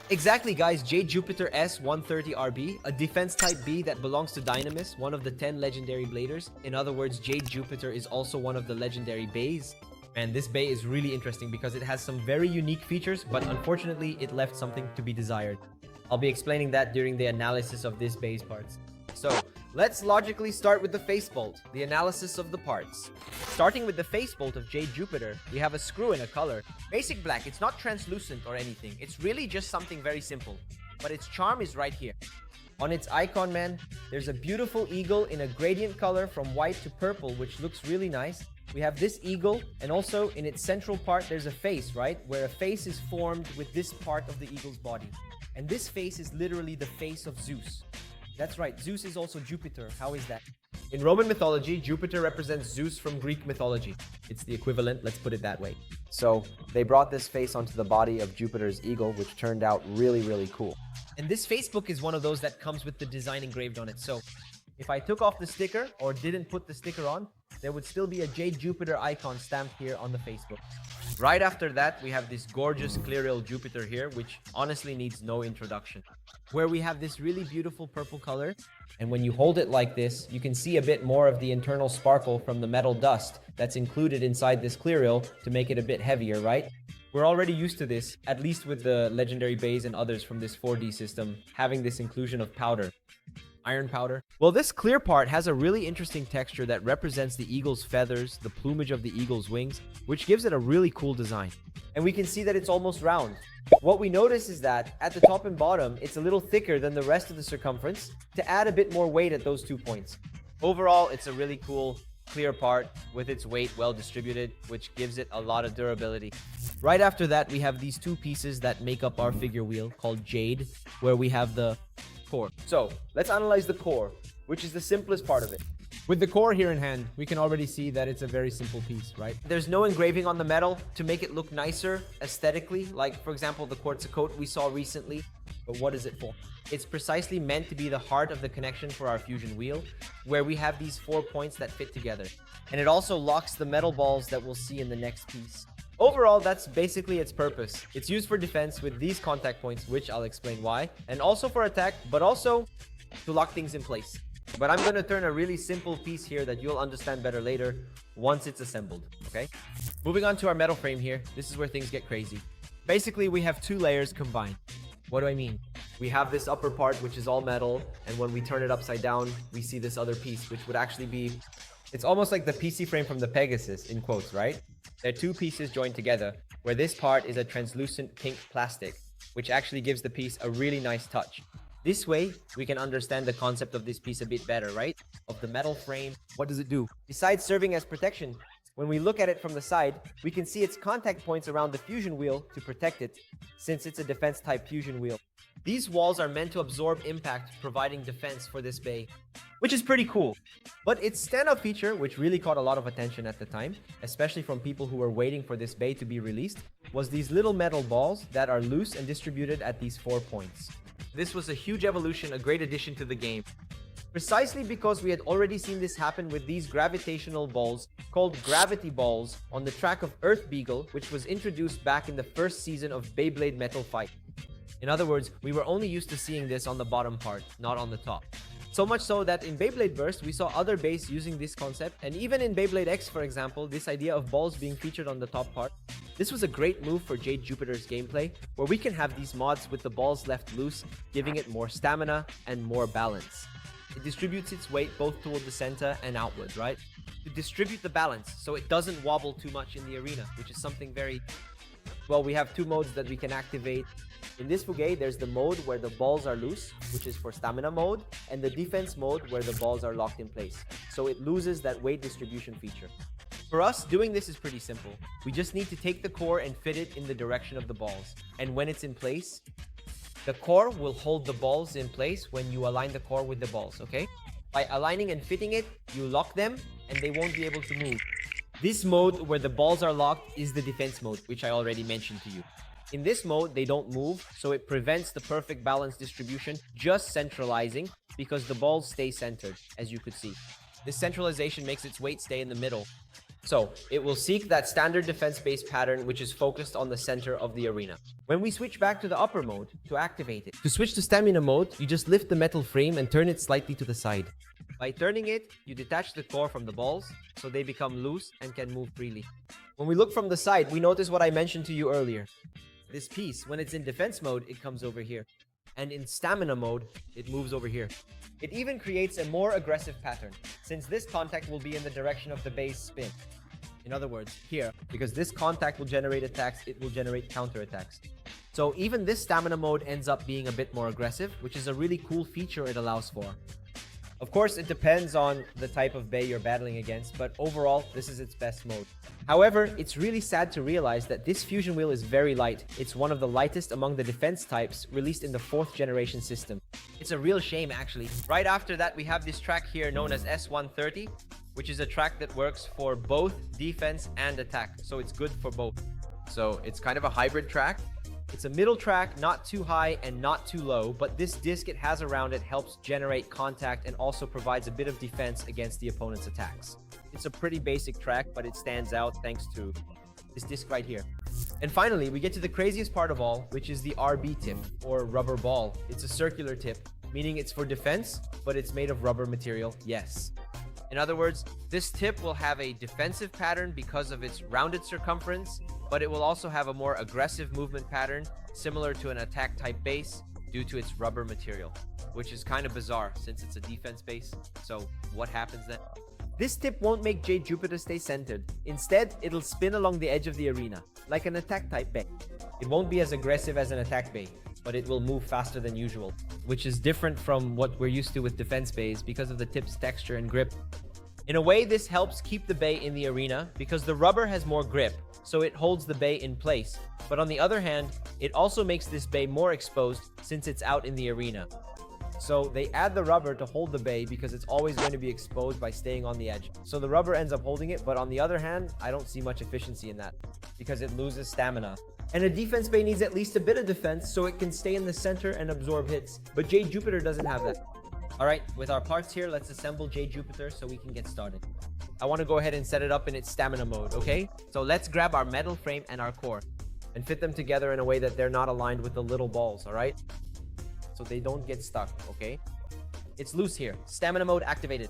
Exactly, guys. Jade Jupiter S130RB, a defense type B that belongs to Dynamis, one of the 10 legendary bladers. In other words, Jade Jupiter is also one of the legendary Beys. And this Bey is really interesting because it has some very unique features, but unfortunately, it left something to be desired. I'll be explaining that during the analysis of this Bey's parts. So, let's logically start with the face bolt, the analysis of the parts. Starting with the face bolt of Jade Jupiter, we have a screw in a color. Basic black, it's not translucent or anything. It's really just something very simple. But its charm is right here. On its icon, man, there's a beautiful eagle in a gradient color from white to purple, which looks really nice. We have this eagle, and also in its central part, there's a face, right? Where a face is formed with this part of the eagle's body. And this face is literally the face of Zeus. That's right, Zeus is also Jupiter. How is that? In Roman mythology, Jupiter represents Zeus from Greek mythology. It's the equivalent, let's put it that way. So, they brought this face onto the body of Jupiter's eagle, which turned out really, really cool. And this Facebook is one of those that comes with the design engraved on it. So, if I took off the sticker or didn't put the sticker on, there would still be a Jade Jupiter icon stamped here on the Facebook. Right after that, we have this gorgeous Clear Jupiter here, which honestly needs no introduction. Where we have this really beautiful purple color, and when you hold it like this, you can see a bit more of the internal sparkle from the metal dust that's included inside this Clear to make it a bit heavier, right? We're already used to this, at least with the legendary Beys and others from this 4D system, having this inclusion of powder. Iron powder. Well, this clear part has a really interesting texture that represents the eagle's feathers, the plumage of the eagle's wings, which gives it a really cool design. And we can see that it's almost round. What we notice is that at the top and bottom, it's a little thicker than the rest of the circumference to add a bit more weight at those 2 points. Overall, it's a really cool, clear part with its weight well distributed, which gives it a lot of durability. Right after that, we have these 2 pieces that make up our figure wheel called Jade, where we have the core. So, let's analyze the core, which is the simplest part of it. With the core here in hand, we can already see that it's a very simple piece, right? There's no engraving on the metal to make it look nicer aesthetically, like, for example, the quartz coat we saw recently. But what is it for? It's precisely meant to be the heart of the connection for our fusion wheel, where we have these 4 points that fit together. And it also locks the metal balls that we'll see in the next piece. Overall, that's basically its purpose. It's used for defense with these contact points, which I'll explain why, and also for attack, but also to lock things in place. But I'm going to turn a really simple piece here that you'll understand better later once it's assembled, okay? Moving on to our metal frame here, this is where things get crazy. Basically, we have 2 layers combined. What do I mean? We have this upper part, which is all metal, and when we turn it upside down, we see this other piece, which would actually be... It's almost like the PC frame from the Pegasus, in quotes, right? They're 2 pieces joined together, where this part is a translucent pink plastic, which actually gives the piece a really nice touch. This way, we can understand the concept of this piece a bit better, right? Of the metal frame, what does it do? Besides serving as protection, when we look at it from the side, we can see its contact points around the fusion wheel to protect it, since it's a defense-type fusion wheel. These walls are meant to absorb impact, providing defense for this Bey, which is pretty cool. But its standout feature, which really caught a lot of attention at the time, especially from people who were waiting for this Bey to be released, was these little metal balls that are loose and distributed at these 4 points. This was a huge evolution, a great addition to the game. Precisely because we had already seen this happen with these gravitational balls called gravity balls on the track of Earth Beagle, which was introduced back in the first season of Beyblade Metal Fight. In other words, we were only used to seeing this on the bottom part, not on the top. So much so that in Beyblade Burst, we saw other Beys using this concept, and even in Beyblade X, for example, this idea of balls being featured on the top part. This was a great move for Jade Jupiter's gameplay, where we can have these mods with the balls left loose, giving it more stamina and more balance. It distributes its weight both toward the center and outwards, right? To distribute the balance so it doesn't wobble too much in the arena, which is something very... Well, we have 2 modes that we can activate. In this Bugay, there's the mode where the balls are loose, which is for stamina mode, and the defense mode where the balls are locked in place. So it loses that weight distribution feature. For us, doing this is pretty simple. We just need to take the core and fit it in the direction of the balls. And when it's in place, the core will hold the balls in place when you align the core with the balls, okay? By aligning and fitting it, you lock them and they won't be able to move. This mode where the balls are locked is the defense mode, which I already mentioned to you. In this mode, they don't move, so it prevents the perfect balance distribution, just centralizing, because the balls stay centered, as you could see. This centralization makes its weight stay in the middle. So it will seek that standard defense base pattern which is focused on the center of the arena. When we switch back to the upper mode to activate it, to switch to stamina mode, you just lift the metal frame and turn it slightly to the side. By turning it, you detach the core from the balls so they become loose and can move freely. When we look from the side, we notice what I mentioned to you earlier. This piece, when it's in defense mode, it comes over here. And in stamina mode, it moves over here. It even creates a more aggressive pattern, since this contact will be in the direction of the base spin. In other words, here, because this contact will generate attacks, it will generate counterattacks. So even this stamina mode ends up being a bit more aggressive, which is a really cool feature it allows for. Of course, it depends on the type of Bey you're battling against, but overall, this is its best mode. However, it's really sad to realize that this fusion wheel is very light. It's one of the lightest among the defense types released in the 4th generation system. It's a real shame, actually. Right after that, we have this track here known as S130, which is a track that works for both defense and attack, so it's good for both. So it's kind of a hybrid track. It's a middle track, not too high and not too low, but this disc it has around it helps generate contact and also provides a bit of defense against the opponent's attacks. It's a pretty basic track, but it stands out thanks to this disc right here. And finally, we get to the craziest part of all, which is the RB tip, or rubber ball. It's a circular tip, meaning it's for defense, but it's made of rubber material, yes. In other words, this tip will have a defensive pattern because of its rounded circumference, but it will also have a more aggressive movement pattern similar to an attack type base due to its rubber material, which is kind of bizarre since it's a defense base. So what happens then? This tip won't make Jade Jupiter stay centered. Instead, it'll spin along the edge of the arena, like an attack type Bey. It won't be as aggressive as an attack Bey, but it will move faster than usual, which is different from what we're used to with defense Beys because of the tip's texture and grip. In a way, this helps keep the Bey in the arena because the rubber has more grip, so it holds the Bey in place. But on the other hand, it also makes this Bey more exposed since it's out in the arena. So they add the rubber to hold the Bey because it's always going to be exposed by staying on the edge. So the rubber ends up holding it, but on the other hand, I don't see much efficiency in that because it loses stamina. And a defense Bey needs at least a bit of defense so it can stay in the center and absorb hits. But Jade Jupiter doesn't have that. Alright, with our parts here, let's assemble Jade Jupiter so we can get started. I want to go ahead and set it up in its stamina mode, okay? So let's grab our metal frame and our core and fit them together in a way that they're not aligned with the little balls, alright? So they don't get stuck, okay? It's loose here. Stamina mode activated.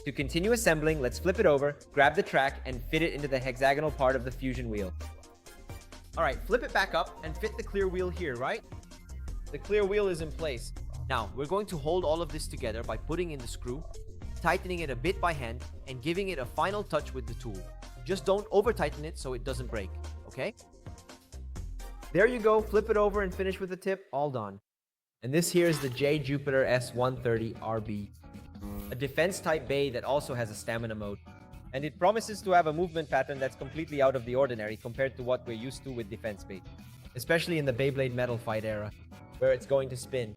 To continue assembling, let's flip it over, grab the track, and fit it into the hexagonal part of the fusion wheel. Alright, flip it back up and fit the clear wheel here, right? The clear wheel is in place. Now, we're going to hold all of this together by putting in the screw, tightening it a bit by hand, and giving it a final touch with the tool. Just don't over-tighten it so it doesn't break, okay? There you go, flip it over and finish with the tip, all done. And this here is the Jade Jupiter S130RB, a defense type Bey that also has a stamina mode. And it promises to have a movement pattern that's completely out of the ordinary compared to what we're used to with defense Bey, especially in the Beyblade Metal Fight era, where it's going to spin.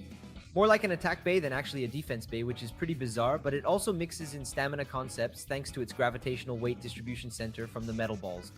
More like an attack Bey than actually a defense Bey, which is pretty bizarre, but it also mixes in stamina concepts thanks to its gravitational weight distribution center from the metal balls,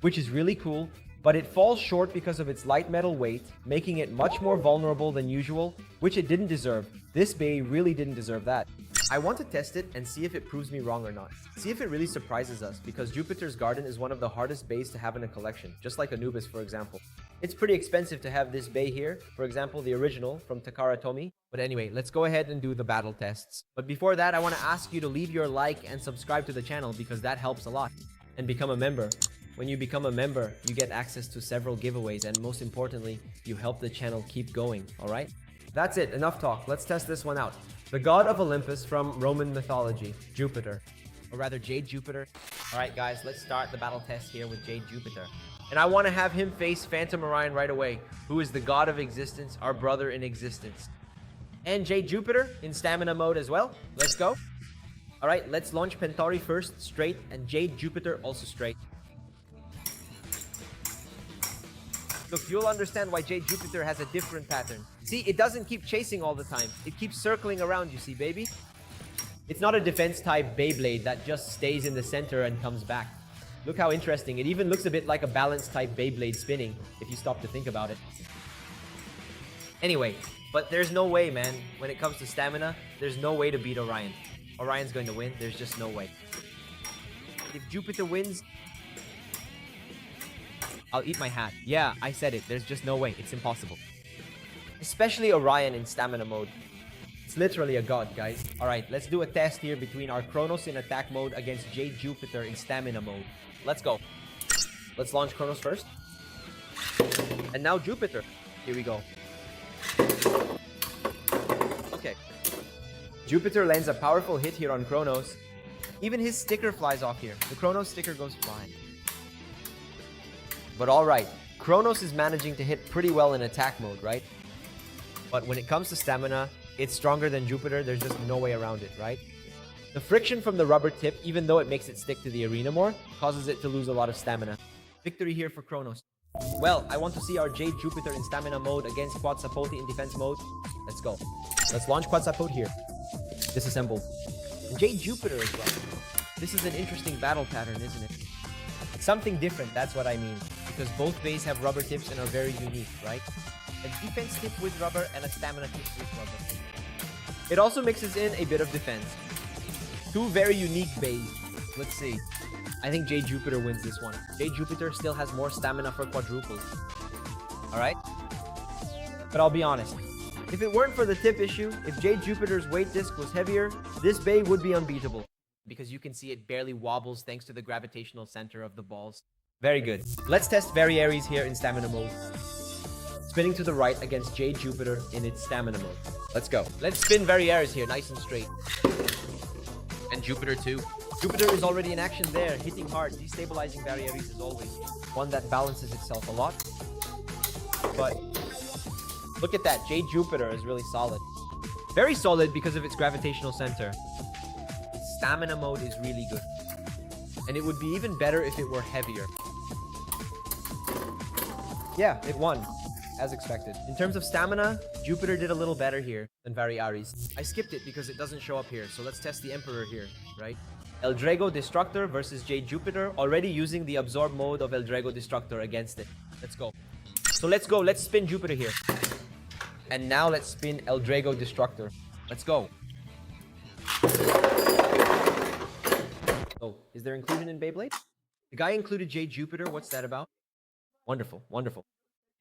which is really cool, but it falls short because of its light metal weight, making it much more vulnerable than usual, which it didn't deserve. This Bey really didn't deserve that. I want to test it and see if it proves me wrong or not. See if it really surprises us, because Jupiter's Garden is one of the hardest Beys to have in a collection, just like Anubis, for example. It's pretty expensive to have this Bey here, for example, the original from Takara Tomy. But anyway, let's go ahead and do the battle tests. But before that, I want to ask you to leave your like and subscribe to the channel because that helps a lot. And become a member. When you become a member, you get access to several giveaways, and most importantly, you help the channel keep going, alright? That's it, enough talk. Let's test this one out. The god of Olympus from Roman mythology, Jupiter. Or rather, Jade Jupiter. Alright guys, let's start the battle test here with Jade Jupiter. And I want to have him face Phantom Orion right away, who is the god of existence, our brother in existence. And Jade Jupiter in stamina mode as well. Let's go. Alright, let's launch Pentori first, straight, and Jade Jupiter also straight. Look, you'll understand why Jade Jupiter has a different pattern. See, it doesn't keep chasing all the time. It keeps circling around, you see, baby? It's not a defense type Beyblade that just stays in the center and comes back. Look how interesting. It even looks a bit like a balance type Beyblade spinning, if you stop to think about it. Anyway, but there's no way, man. When it comes to stamina, there's no way to beat Orion. Orion's going to win. There's just no way. if Jupiter wins, I'll eat my hat. Yeah, I said it. There's just no way. It's impossible. Especially Orion in stamina mode. It's literally a god, guys. Alright, let's do a test here between our Kronos in attack mode against Jade Jupiter in stamina mode. Let's go. Let's launch Kronos first. And now Jupiter. Here we go. Okay. Jupiter lands a powerful hit here on Kronos. Even his sticker flies off here. The Kronos sticker goes flying. But alright, Kronos is managing to hit pretty well in attack mode, right? But when it comes to stamina, it's stronger than Jupiter. There's just no way around it, right? The friction from the rubber tip, even though it makes it stick to the arena more, causes it to lose a lot of stamina. Victory here for Kronos. Well, I want to see our Jade Jupiter in stamina mode against Quetzalcoatl in defense mode. Let's go. Let's launch Quetzalcoatl here. Disassemble. And Jade Jupiter as well. This is an interesting battle pattern, isn't it? Something different, that's what I mean. Because both Beys have rubber tips and are very unique, right? A defense tip with rubber and a stamina tip with rubber. It also mixes in a bit of defense. Two very unique Beys. Let's see. I think Jade Jupiter wins this one. Jade Jupiter still has more stamina for quadruples. Alright? But I'll be honest. If it weren't for the tip issue, if Jade Jupiter's weight disc was heavier, this Bey would be unbeatable. Because you can see it barely wobbles thanks to the gravitational center of the balls. Very good. Let's test Very here in stamina mode. Spinning to the right against Jade Jupiter in its stamina mode. Let's go. Let's spin Very here, nice and straight. And Jupiter too. Jupiter is already in action there, hitting hard, destabilizing Very as always. One that balances itself a lot. But look at that, Jade Jupiter is really solid. Very solid because of its gravitational center. Its stamina mode is really good. And it would be even better if it were heavier. Yeah, it won, as expected. In terms of stamina, Jupiter did a little better here than Very. I skipped it because it doesn't show up here, so let's test the Emperor here, right? Eldrago Destructor versus Jade Jupiter, already using the absorb mode of Eldrago Destructor against it. Let's go. So let's go, let's spin Jupiter here. And now let's spin Eldrago Destructor. Let's go. Oh, is there inclusion in Beyblade? The guy included Jade Jupiter, what's that about? Wonderful, wonderful.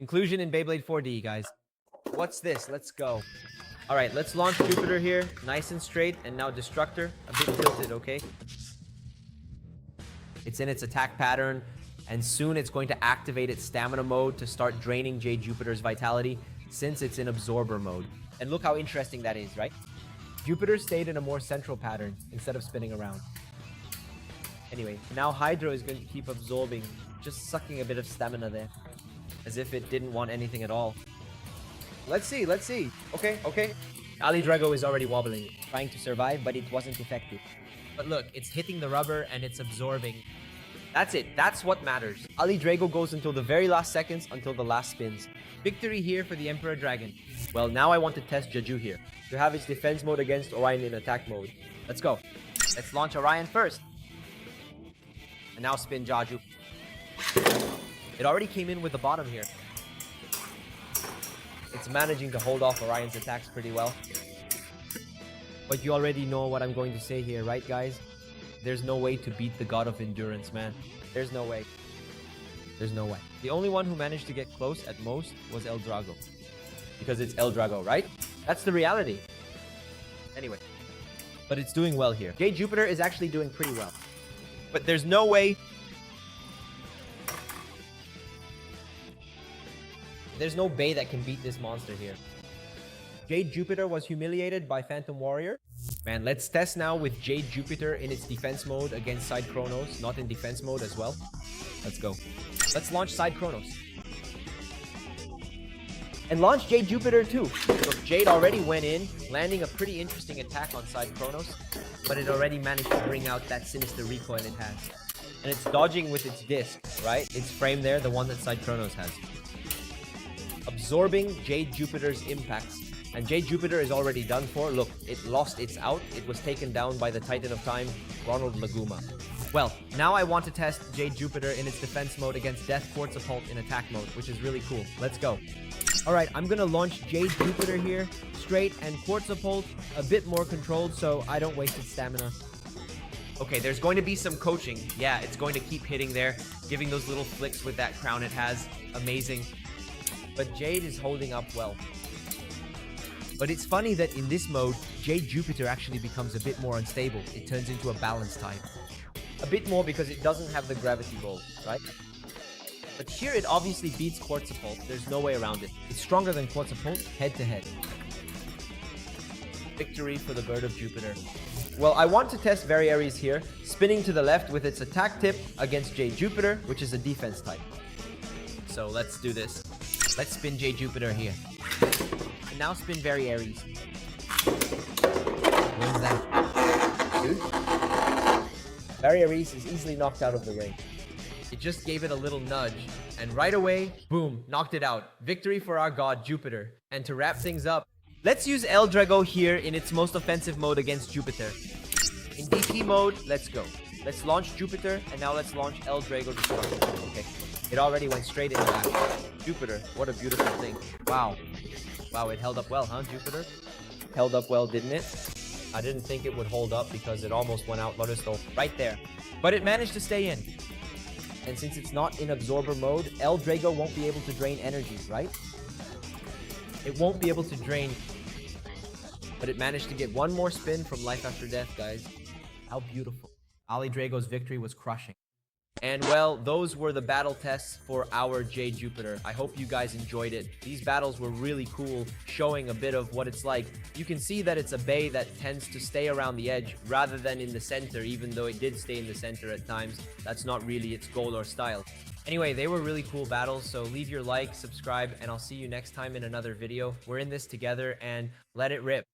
Inclusion in Beyblade 4D, guys. What's this? Let's go. Alright, let's launch Jupiter here. Nice and straight. And now Destructor. A bit tilted, okay? It's in its attack pattern. And soon it's going to activate its stamina mode to start draining Jade Jupiter's vitality since it's in absorber mode. And look how interesting that is, right? Jupiter stayed in a more central pattern instead of spinning around. Anyway, now Hydro is going to keep absorbing, just sucking a bit of stamina there. As if it didn't want anything at all. Let's see, let's see. Okay, okay. Ali Drago is already wobbling, trying to survive, but it wasn't effective. But look, it's hitting the rubber and it's absorbing. That's it, that's what matters. Ali Drago goes until the very last seconds, until the last spins. Victory here for the Emperor Dragon. Well, now I want to test Jaju here, to have its defense mode against Orion in attack mode. Let's go. Let's launch Orion first. And now spin Jaju. It already came in with the bottom here. It's managing to hold off Orion's attacks pretty well. But you already know what I'm going to say here, right guys? There's no way to beat the God of Endurance, man. There's no way. There's no way. The only one who managed to get close at most was Eldrago. Because it's Eldrago, right? That's the reality. Anyway. But it's doing well here. Jade Jupiter is actually doing pretty well. But there's no way... There's no Bey that can beat this monster here. Jade Jupiter was humiliated by Phantom Warrior. Man, let's test now with Jade Jupiter in its defense mode against Side Kronos, not in defense mode as well. Let's go. Let's launch Side Kronos. And launch Jade Jupiter too. Look, Jade already went in, landing a pretty interesting attack on Side Kronos, but it already managed to bring out that sinister recoil it has. And it's dodging with its disc, right? Its frame there, the one that Side Kronos has. Absorbing Jade Jupiter's impacts. And Jade Jupiter is already done for. Look, it lost its out. It was taken down by the Titan of Time, Ronald Laguma. Well, now I want to test Jade Jupiter in its defense mode against Death Quetzalcoatl in attack mode, which is really cool. Let's go. Alright, I'm gonna launch Jade Jupiter here, straight, and Quetzalcoatl a bit more controlled so I don't waste its stamina. Okay, there's going to be some coaching. Yeah, it's going to keep hitting there, giving those little flicks with that crown it has. Amazing. But Jade is holding up well. But it's funny that in this mode, Jade Jupiter actually becomes a bit more unstable. It turns into a balance type. A bit more because it doesn't have the gravity ball, right? But here it obviously beats Quartzapult. There's no way around it. It's stronger than Quartzapult head to head. Victory for the Bird of Jupiter. Well, I want to test Very Aries here, spinning to the left with its attack tip against Jade Jupiter, which is a defense type. So let's do this. Let's spin Jade Jupiter here. And now spin Very Aries. What's that? Dude? Very Aries is easily knocked out of the ring. It just gave it a little nudge, and right away, boom, knocked it out. Victory for our god, Jupiter. And to wrap things up, let's use El Drago here in its most offensive mode against Jupiter. In DP mode, let's go. Let's launch Jupiter, and now let's launch El Drago Destruction. Okay, it already went straight into action. Jupiter, what a beautiful thing. Wow. Wow, it held up well, huh, Jupiter? Held up well, didn't it? I didn't think it would hold up because it almost went out Lotus Stole right there. But it managed to stay in. And since it's not in absorber mode, El Drago won't be able to drain energy, right? It won't be able to drain. But it managed to get one more spin from Life After Death, guys. How beautiful. Ali Drago's victory was crushing. And well, those were the battle tests for our Jade Jupiter. I hope you guys enjoyed it. These battles were really cool, showing a bit of what it's like. You can see that it's a Bey that tends to stay around the edge rather than in the center, even though it did stay in the center at times. That's not really its goal or style. Anyway, they were really cool battles, so leave your like, subscribe, and I'll see you next time in another video. We're in this together, and let it rip.